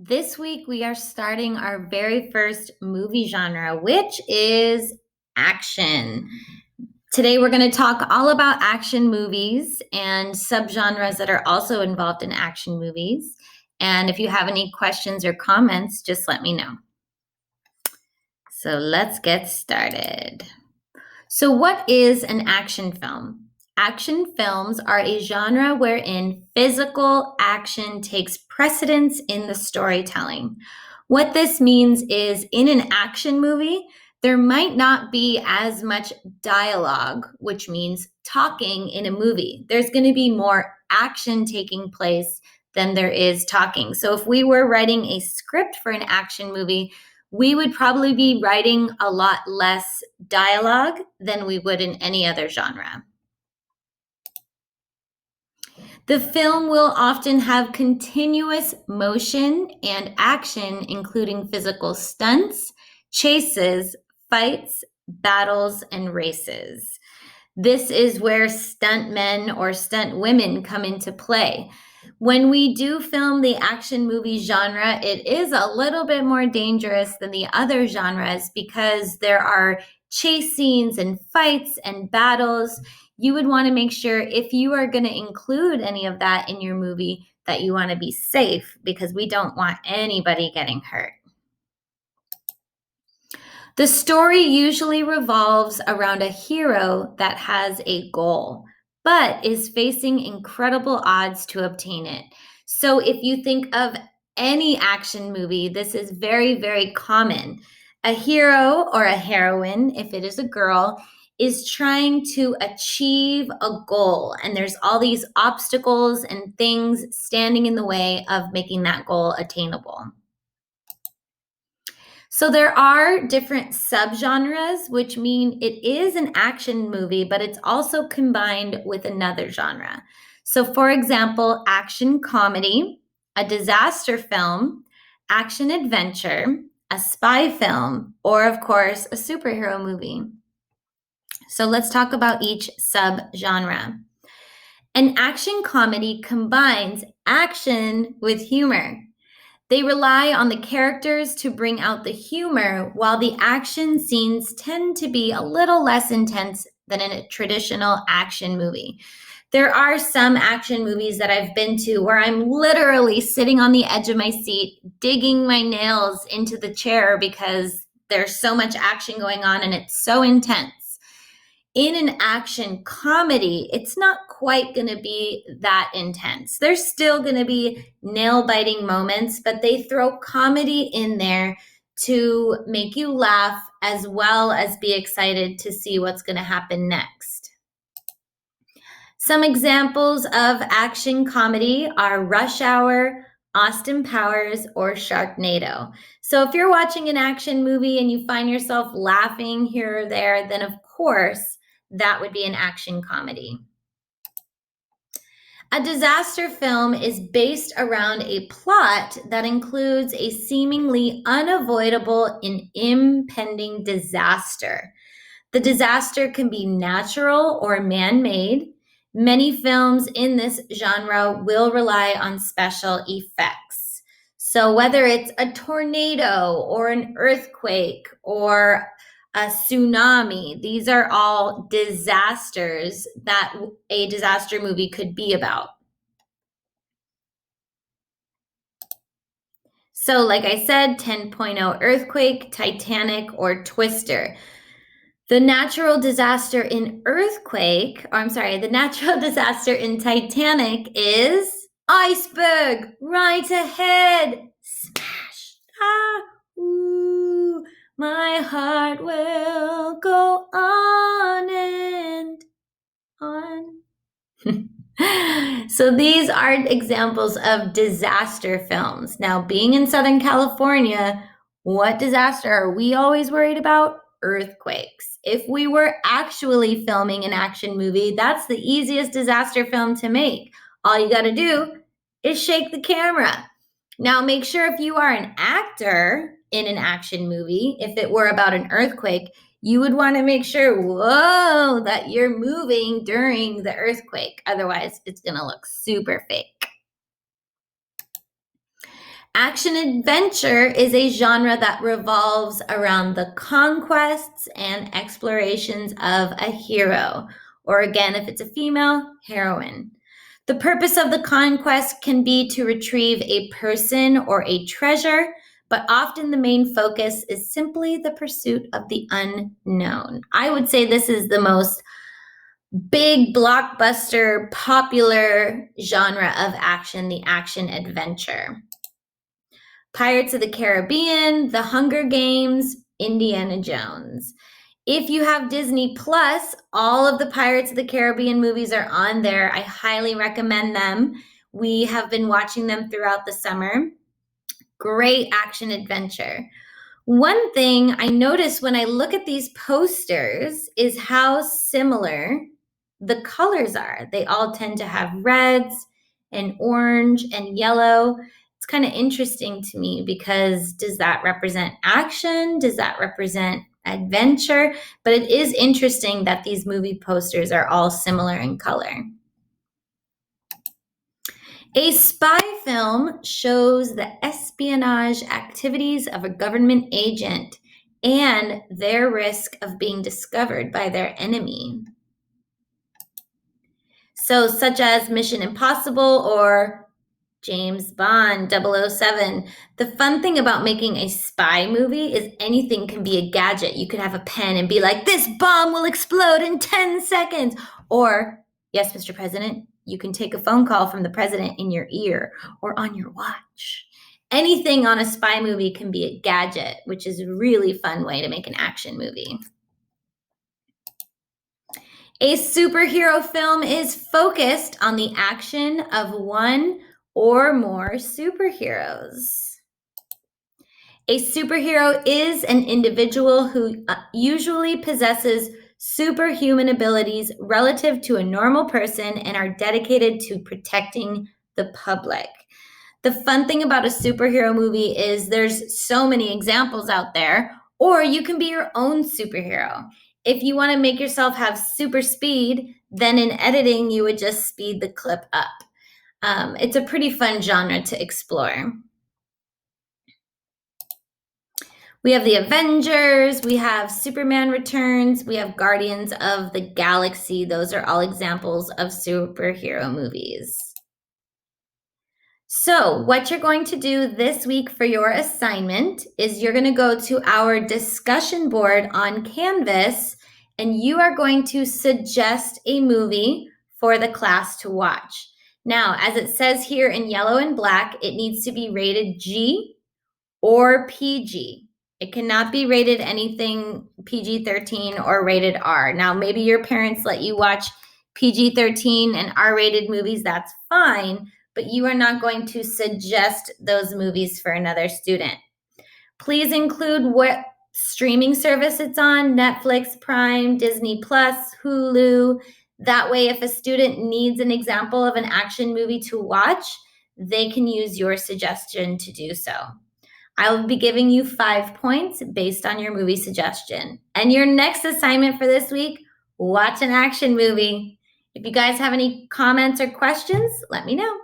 This week, we are starting our very first movie genre, which is action. Today, we're going to talk all about action movies and subgenres that are also involved in action movies. And if you have any questions or comments, just let me know. So let's get started. So, what is an action film? Action films are a genre wherein physical action takes precedence in the storytelling. What this means is in an action movie, there might not be as much dialogue, which means talking in a movie. There's going to be more action taking place than there is talking. So if we were writing a script for an action movie, we would probably be writing a lot less dialogue than we would in any other genre. The film will often have continuous motion and action, including physical stunts, chases, fights, battles, and races. This is where stunt men or stunt women come into play. When we do film the action movie genre, it is a little bit more dangerous than the other genres because there are chase scenes and fights and battles. You would want to make sure if you are going to include any of that in your movie that you want to be safe because we don't want anybody getting hurt. The story usually revolves around a hero that has a goal, but is facing incredible odds to obtain it. So if you think of any action movie, this is very, very common. A hero or a heroine, if it is a girl, is trying to achieve a goal, and there's all these obstacles and things standing in the way of making that goal attainable. So there are different subgenres, which mean it is an action movie, but it's also combined with another genre. So for example, action comedy, a disaster film, action adventure, a spy film, or of course, a superhero movie. So let's talk about each subgenre. An action comedy combines action with humor. They rely on the characters to bring out the humor, while the action scenes tend to be a little less intense than in a traditional action movie. There are some action movies that I've been to where I'm literally sitting on the edge of my seat, digging my nails into the chair because there's so much action going on and it's so intense. In an action comedy, it's not quite going to be that intense. There's still going to be nail biting moments, but they throw comedy in there to make you laugh as well as be excited to see what's going to happen next. Some examples of action comedy are Rush Hour, Austin Powers, or Sharknado. So if you're watching an action movie and you find yourself laughing here or there, then of course, that would be an action comedy. A disaster film is based around a plot that includes a seemingly unavoidable and impending disaster. The disaster can be natural or man-made. Many films in this genre will rely on special effects. So whether it's a tornado or an earthquake or a tsunami, these are all disasters that a disaster movie could be about. So like I said, 10.0 earthquake, Titanic, or Twister. The natural disaster in the natural disaster in Titanic is iceberg right ahead. Smash. Ooh, my heart will go on and on. So these are examples of disaster films. Now, being in Southern California, what disaster are we always worried about? Earthquakes. If we were actually filming an action movie, that's the easiest disaster film to make. All you got to do is shake the camera. Now, make sure if you are an actor in an action movie, if it were about an earthquake, you would want to make sure, that you're moving during the earthquake. Otherwise, it's going to look super fake. Action adventure is a genre that revolves around the conquests and explorations of a hero, or again, if it's a female, heroine. The purpose of the conquest can be to retrieve a person or a treasure, but often the main focus is simply the pursuit of the unknown. I would say this is the most big blockbuster popular genre of action, the action adventure. Pirates of the Caribbean, The Hunger Games, Indiana Jones. If you have Disney Plus, all of the Pirates of the Caribbean movies are on there. I highly recommend them. We have been watching them throughout the summer. Great action adventure. One thing I notice when I look at these posters is how similar the colors are. They all tend to have reds and orange and yellow. It's kind of interesting to me because does that represent action? Does that represent adventure? But it is interesting that these movie posters are all similar in color. A spy film shows the espionage activities of a government agent and their risk of being discovered by their enemy. So, such as Mission Impossible or James Bond 007. The fun thing about making a spy movie is anything can be a gadget. You could have a pen and be like, this bomb will explode in 10 seconds. Or, yes, Mr. President, you can take a phone call from the president in your ear or on your watch. Anything on a spy movie can be a gadget, which is a really fun way to make an action movie. A superhero film is focused on the action of one or more superheroes. A superhero is an individual who usually possesses superhuman abilities relative to a normal person and are dedicated to protecting the public. The fun thing about a superhero movie is there's so many examples out there, or you can be your own superhero. If you want to make yourself have super speed, then in editing, you would just speed the clip up. It's a pretty fun genre to explore. We have the Avengers, we have Superman Returns, we have Guardians of the Galaxy. Those are all examples of superhero movies. So what you're going to do this week for your assignment is you're going to go to our discussion board on Canvas and you are going to suggest a movie for the class to watch. Now, as it says here in yellow and black, it needs to be rated G or PG. It cannot be rated anything PG-13 or rated R. Now, maybe your parents let you watch PG-13 and R-rated movies, that's fine, but you are not going to suggest those movies for another student. Please include what streaming service it's on, Netflix, Prime, Disney Plus, Hulu. That way, if a student needs an example of an action movie to watch, they can use your suggestion to do so. I will be giving you 5 points based on your movie suggestion. And your next assignment for this week, watch an action movie. If you guys have any comments or questions, let me know.